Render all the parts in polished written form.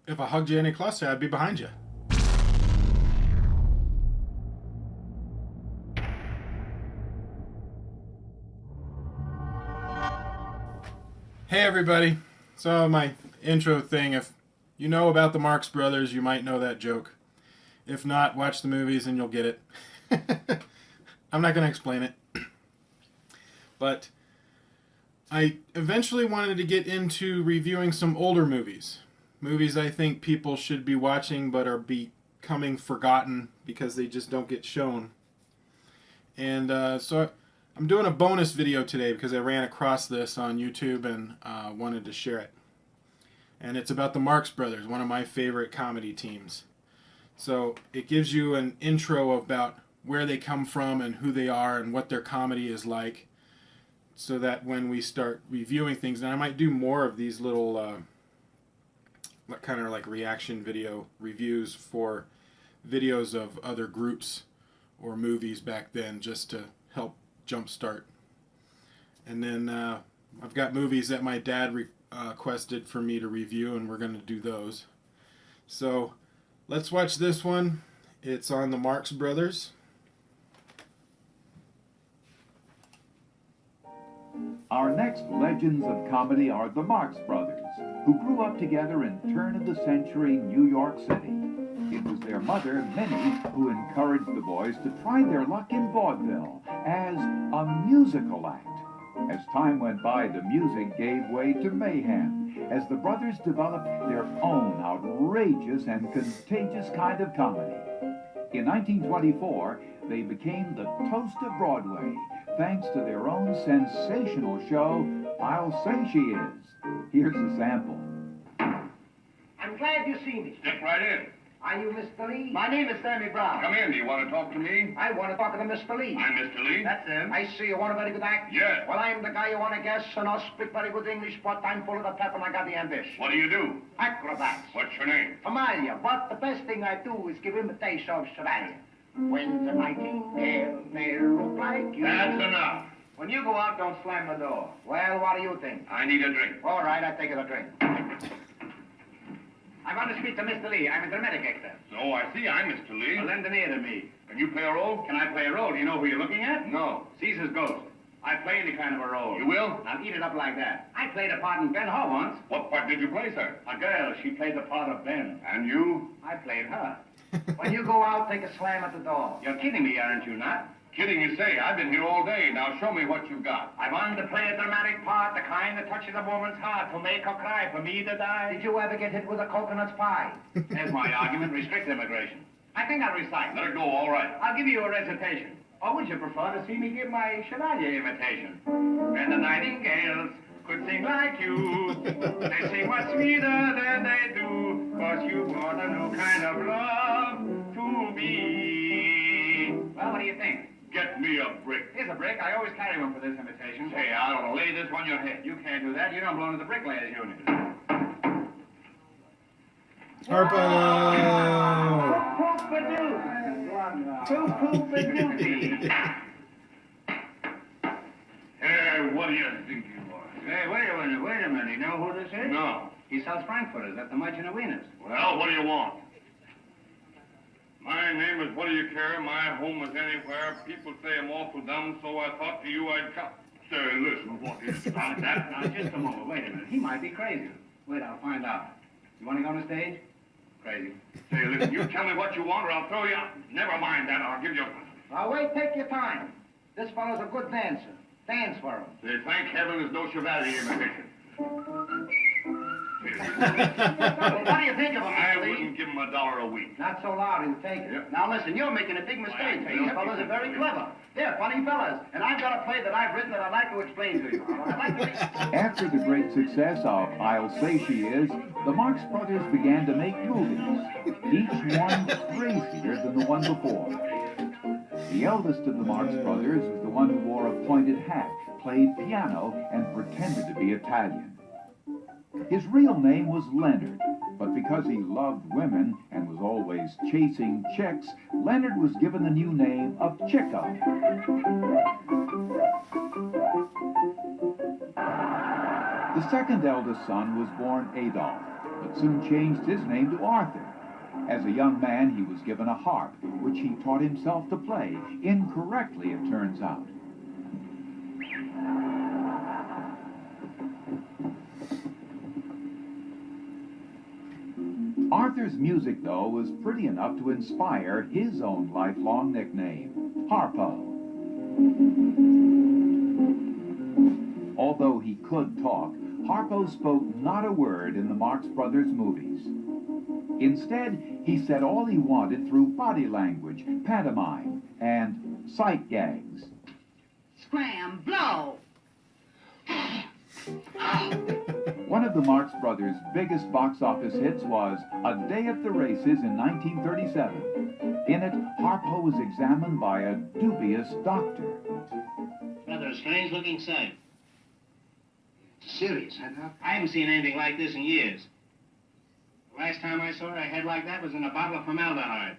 If I hugged you any closer, I'd be behind you. Hey everybody. So my intro thing, if you know about the Marx Brothers, you might know that joke. If not, watch the movies and you'll get it. I'm not going to explain it. But I eventually wanted to get into reviewing some older movies. Movies I think people should be watching but are becoming forgotten because they just don't get shown. And so I'm doing a bonus video today because I ran across this on YouTube and wanted to share it. And it's about the Marx Brothers, one of my favorite comedy teams. So it gives you an intro about where they come from and who they are and what their comedy is like, so that when we start reviewing things, and I might do more of these little kind of like reaction video reviews for videos of other groups or movies back then, just to help jumpstart. And then I've got movies that my dad requested for me to review, and we're going to do those. So let's watch this one. It's on the Marx Brothers. Our next legends of comedy are the Marx Brothers, who grew up together in turn-of-the-century New York City. It was their mother, Minnie, who encouraged the boys to try their luck in vaudeville as a musical act. As time went by, the music gave way to mayhem as the brothers developed their own outrageous and contagious kind of comedy. In 1924, they became the toast of Broadway, thanks to their own sensational show, I'll Say She Is. Here's a sample. I'm glad you see me. Step right in. Are you Mr. Lee? My name is Sammy Brown. Come in. Do you want to talk to me? I want to talk to Mr. Lee. I'm Mr. Lee. That's him. I see you want a very good act. Yes. Well, I'm the guy you want to guess, and I'll speak very good English, but I'm full of the pep and I got the ambition. What do you do? Acrobats. What's your name? Amalia, but the best thing I do is give imitation of Chevalier. When the nightingale may look like you. That's enough. When you go out, don't slam the door. Well, what do you think? I need a drink. All right, I take it a drink. I want to speak to Mr. Lee. I'm a dramatic actor. So I see. I'm Mr. Lee. Well, lend an ear to me. Can you play a role? Can I play a role? Do you know who you're looking at? No. Caesar's ghost. I play any kind of a role. You will? Now eat it up like that. I played a part in Ben-Hur once. What part did you play, sir? A girl, she played the part of Ben. And you? I played her. When you go out, take a slam at the door. You're kidding me, aren't you not? Kidding, you say. I've been here all day. Now show me what you've got. I wanted to play a dramatic part, the kind that touches a woman's heart, to make her cry, for me to die. Did you ever get hit with a coconut pie? There's my argument. Restrict immigration. I think I'll recite. Let it go, all right. I'll give you a recitation. Or would you prefer to see me give my Chevalier imitation? When the nightingales could sing like you, they sing much sweeter than they do, 'cause you brought a new kind of love to me. Well, what do you think? Get me a brick. Here's a brick. I always carry one for this imitation. Say, I ought to lay this on your head. You can't do that. You don't belong to the Bricklayers Union. Harpo! Hey, what do you think you are? Hey, wait a minute. You know who this is? No. He sells frankfurters at the Merchant of Venus. Well, what do you want? My name is What Do You Care? My home is anywhere. People say I'm awful dumb, so I thought to you I'd come. Say, listen, what is Now, just a moment. Wait a minute. He might be crazy. Wait, I'll find out. You want to go on the stage? Crazy. Say, listen, you tell me what you want or I'll throw you out. Never mind that. I'll give you a... Now, wait. Take your time. This fellow's a good dancer. Dance for him. Say, thank heaven there's no Chevalier imitation. What do you think of him, I Mr. Lee? wouldn't give him $1 a week. Not so loud, he'll take it. Yep. Now listen, you're making a big mistake. These fellas are very clever. They're funny fellas. And I've got a play that I've written that I'd like to explain to you. I'd like to... After the great success of I'll Say She Is, the Marx Brothers began to make movies, each one crazier than the one before. The eldest of the Marx Brothers was the one who wore a pointed hat, played piano, and pretended to be Italian. His real name was Leonard, but because he loved women and was always chasing chicks, Leonard was given the new name of Chico. The second eldest son was born Adolf, but soon changed his name to Arthur. As a young man, he was given a harp, which he taught himself to play, incorrectly it turns out. Arthur's music, though, was pretty enough to inspire his own lifelong nickname, Harpo. Although he could talk, Harpo spoke not a word in the Marx Brothers movies. Instead, he said all he wanted through body language, pantomime, and sight gags. Scram, blow! One of the Marx Brothers' biggest box office hits was A Day at the Races in 1937. In it, Harpo was examined by a dubious doctor. Rather a strange-looking sight. Serious, I haven't seen anything like this in years. The last time I saw a head like that was in a bottle of formaldehyde.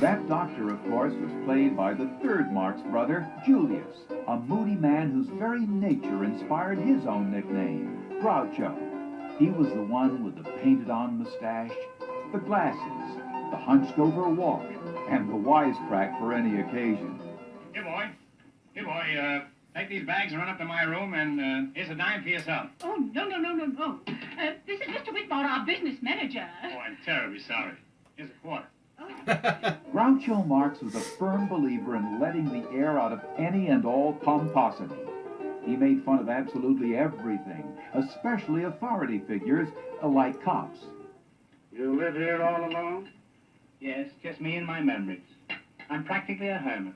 That doctor, of course, was played by the third Marx brother, Julius, a moody man whose very nature inspired his own nickname, Groucho. He was the one with the painted-on mustache, the glasses, the hunched-over walk, and the wisecrack for any occasion. Here, boy. Here, boy, take these bags and run up to my room, and here's a dime for yourself. Oh, no. This is Mr. Whitmore, our business manager. Oh, I'm terribly sorry. Here's a quarter. Groucho Marx was a firm believer in letting the air out of any and all pomposity. He made fun of absolutely everything, especially authority figures like cops. You live here all alone? Yes, just me and my memories. I'm practically a hermit.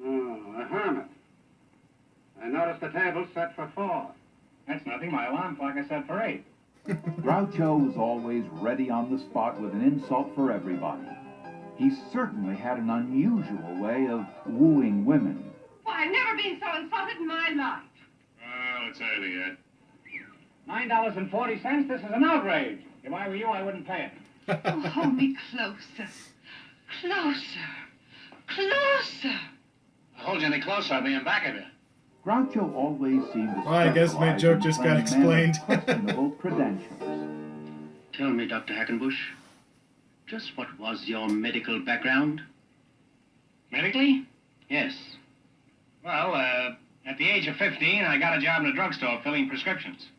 Oh, a hermit. I noticed the table's set for 4. That's nothing. My alarm clock is set for 8. Groucho was always ready on the spot with an insult for everybody. He certainly had an unusual way of wooing women. Why, I've never been so insulted in my life. Well, it's early yet. $9.40? This is an outrage. If I were you, I wouldn't pay it. Oh, hold me closer. Closer. I'll hold you any closer, I'll be in back of you. Groucho always seemed to Well, I guess my specialize joke in just got playing men explained. of questionable credentials. Tell me, Dr. Hackenbush, just what was your medical background? Medically? Yes. Well, at the age of 15, I got a job in a drugstore filling prescriptions.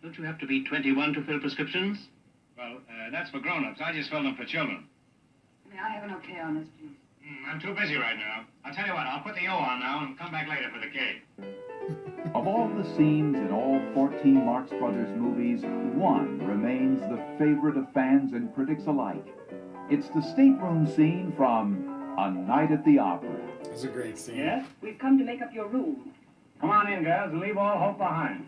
Don't you have to be 21 to fill prescriptions? Well, that's for grown-ups. I just fill them for children. May I have an okay on this, please? I'm too busy right now. I'll tell you what, I'll put the O on now and come back later for the K. Of all the scenes in all 14 Marx Brothers movies, one remains the favorite of fans and critics alike. It's the stateroom scene from A Night at the Opera. It's a great scene. Yes? We've come to make up your room. Come on in, girls, and leave all hope behind.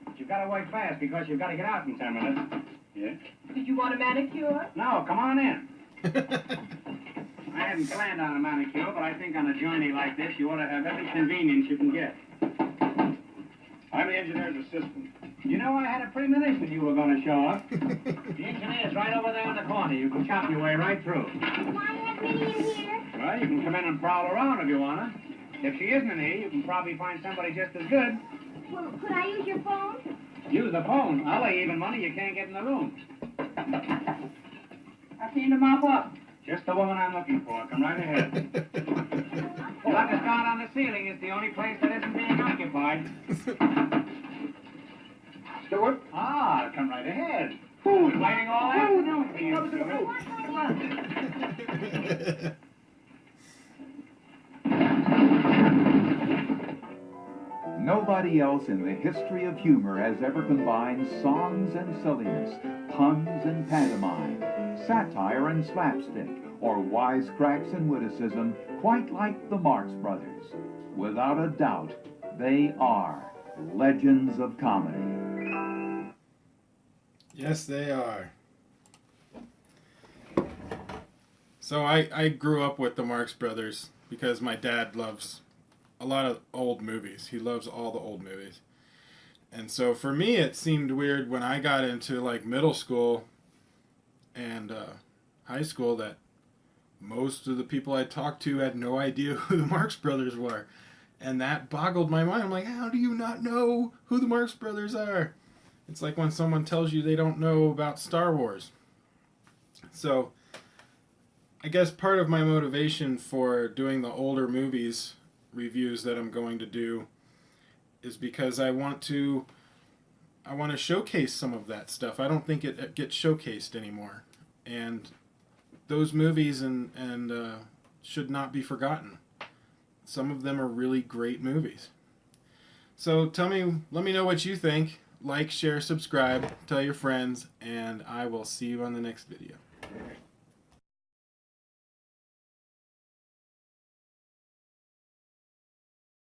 But you've got to work fast because you've got to get out in 10 minutes. Yeah? Did you want a manicure? No, come on in. I hadn't planned on a manicure, but I think on a journey like this, you ought to have every convenience you can get. I'm the engineer's assistant. You know, I had a premonition you were going to show up. The engineer's right over there in the corner. You can chop your way right through. Why have me in here? Well, you can come in and prowl around if you want to. If she isn't in here, you can probably find somebody just as good. Well, could I use your phone? Use the phone. I'll lay even money you can't get in the room. I came to mop up. Just the woman I'm looking for. Come right ahead. You'll have to start on the ceiling. It's the only place that isn't being occupied. Stewart? Ah, come right ahead. Who's lighting all that? Oh, no. You do it. Nobody else in the history of humor has ever combined songs and silliness, puns and pantomime, satire and slapstick, or wisecracks and witticism quite like the Marx Brothers. Without a doubt, they are legends of comedy. Yes, they are. So I grew up with the Marx Brothers because my dad loves a lot of old movies. He loves all the old movies. And so for me, it seemed weird when I got into like middle school and high school that most of the people I talked to had no idea who the Marx Brothers were. And that boggled my mind. I'm like, how do you not know who the Marx Brothers are? It's like when someone tells you they don't know about Star Wars. So, I guess part of my motivation for doing the older movies reviews that I'm going to do is because I want to showcase some of that stuff. I don't think it gets showcased anymore, and those movies and should not be forgotten. Some of them are really great movies. So let me know what you think. Like, share, subscribe, tell your friends, and I will see you on the next video.